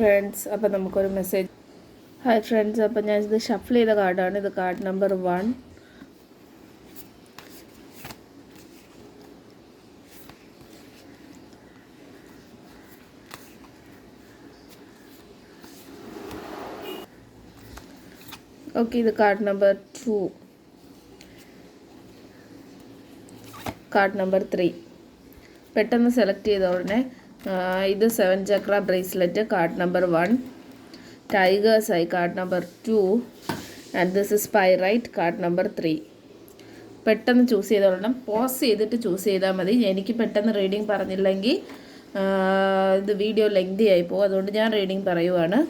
Friends, അപ്പോൾ നമുക്കൊരു message. Hi friends, അപ്പോൾ ഞാനിത് ഷഫിൾ ചെയ്ത കാർഡാണ്. ഇത് കാർഡ് നമ്പർ 1. ഓക്കെ, ഇത് കാർഡ് നമ്പർ 2, കാർഡ് നമ്പർ 3. പെട്ടെന്ന് സെലക്ട് ചെയ്ത ഉടനെ ഇത് 7 chakra bracelet card number 1, tiger's eye card number 2 and this is pyrite card number 3. പെട്ടെന്ന് ചൂസ് ചെയ്ത ഉടനെ പോസ് ചെയ്തിട്ട് ചൂസ് ചെയ്താൽ മതി. എനിക്ക് പെട്ടെന്ന് റീഡിങ് പറഞ്ഞില്ലെങ്കിൽ ഇത് വീഡിയോ ലെങ്തി ആയിപ്പോവും, അതുകൊണ്ട് ഞാൻ റീഡിങ് പറയുവാണ്.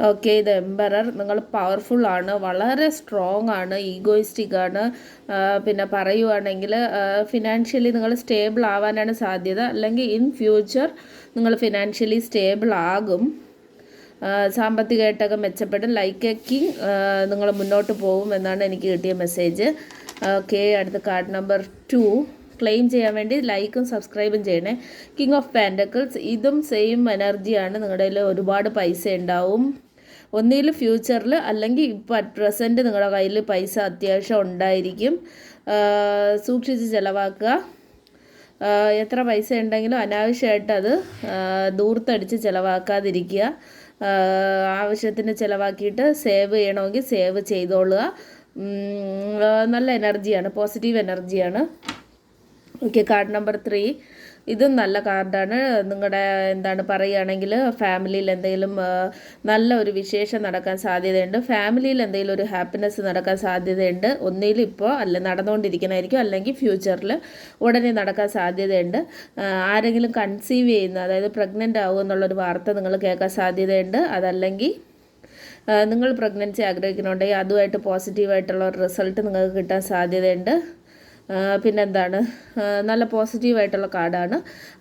ഓക്കെ, ഇത് എംബറർ. നിങ്ങൾ പവർഫുള്ളാണ്, വളരെ സ്ട്രോങ് ആണ്, ഈഗോയിസ്റ്റിക് ആണ്. പിന്നെ പറയുവാണെങ്കിൽ ഫിനാൻഷ്യലി നിങ്ങൾ സ്റ്റേബിൾ ആവാനാണ് സാധ്യത, അല്ലെങ്കിൽ ഇൻ ഫ്യൂച്ചർ നിങ്ങൾ ഫിനാൻഷ്യലി സ്റ്റേബിൾ ആകും. സാമ്പത്തികമായിട്ടൊക്കെ മെച്ചപ്പെടും. ലൈക്ക് എ കിങ് നിങ്ങൾ മുന്നോട്ട് പോകും എന്നാണ് എനിക്ക് കിട്ടിയ മെസ്സേജ്. ഓക്കെ, അടുത്ത കാർഡ് നമ്പർ 2 ക്ലെയിം ചെയ്യാൻ വേണ്ടി ലൈക്കും സബ്സ്ക്രൈബും ചെയ്യണേ. King of pentacles. ഇതും സെയിം എനർജിയാണ്. നിങ്ങളുടെ കയ്യിൽ ഒരുപാട് പൈസ ഉണ്ടാവും. ഒന്നിൽ ഫ്യൂച്ചറിൽ അല്ലെങ്കിൽ ഇപ്പോൾ അറ്റ് പ്രസൻറ്റ് നിങ്ങളുടെ കയ്യിൽ പൈസ അത്യാവശ്യം ഉണ്ടായിരിക്കും. സൂക്ഷിച്ച് ചിലവാക്കുക. എത്ര പൈസ ഉണ്ടെങ്കിലും അനാവശ്യമായിട്ട് അത് ദൂർത്തടിച്ച് ചിലവാക്കാതിരിക്കുക. ആവശ്യത്തിന് ചിലവാക്കിയിട്ട് സേവ് ചെയ്യണമെങ്കിൽ സേവ് ചെയ്തോളുക. നല്ല എനർജിയാണ്, പോസിറ്റീവ് എനർജിയാണ്. Okay, card number 3. ഇതും നല്ല കാർഡാണ്. നിങ്ങളുടെ എന്താണ് പറയുകയാണെങ്കിൽ ഫാമിലിയിൽ എന്തെങ്കിലും നല്ല ഒരു വിശേഷം നടക്കാൻ സാധ്യതയുണ്ട്. ഫാമിലിയിൽ എന്തെങ്കിലും ഒരു ഹാപ്പിനെസ് നടക്കാൻ സാധ്യതയുണ്ട്. ഒന്നിൽ ഇപ്പോൾ നടന്നുകൊണ്ടിരിക്കുന്നതായിരിക്കും, അല്ലെങ്കിൽ ഫ്യൂച്ചറിൽ ഉടനെ നടക്കാൻ സാധ്യതയുണ്ട്. ആരെങ്കിലും കൺസീവ് ചെയ്യുന്ന, അതായത് പ്രഗ്നൻ്റ് ആവുക എന്നുള്ളൊരു വാർത്ത നിങ്ങൾ കേൾക്കാൻ സാധ്യതയുണ്ട്. അതല്ലെങ്കിൽ നിങ്ങൾ പ്രഗ്നൻസി ആഗ്രഹിക്കുന്നുണ്ടെങ്കിൽ അതുമായിട്ട് പോസിറ്റീവായിട്ടുള്ള ഒരു റിസൾട്ട് നിങ്ങൾക്ക് കിട്ടാൻ സാധ്യതയുണ്ട്. പിന്നെന്താണ്, നല്ല പോസിറ്റീവായിട്ടുള്ള കാർഡാണ്.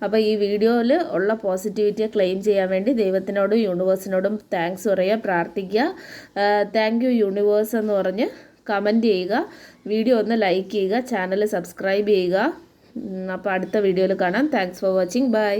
അപ്പോൾ ഈ വീഡിയോയിൽ ഉള്ള പോസിറ്റിവിറ്റിയെ ക്ലെയിം ചെയ്യാൻ വേണ്ടി ദൈവത്തിനോടും യൂണിവേഴ്സിനോടും താങ്ക്സ് പറയുക, പ്രാർത്ഥിക്കുക. താങ്ക് യു യൂണിവേഴ്സ് എന്ന് പറഞ്ഞ് കമൻറ്റ് ചെയ്യുക. വീഡിയോ ഒന്ന് ലൈക്ക് ചെയ്യുക, ചാനൽ സബ്സ്ക്രൈബ് ചെയ്യുക. അപ്പോൾ അടുത്ത വീഡിയോയിൽ കാണാം. Thanks for watching. ബൈ.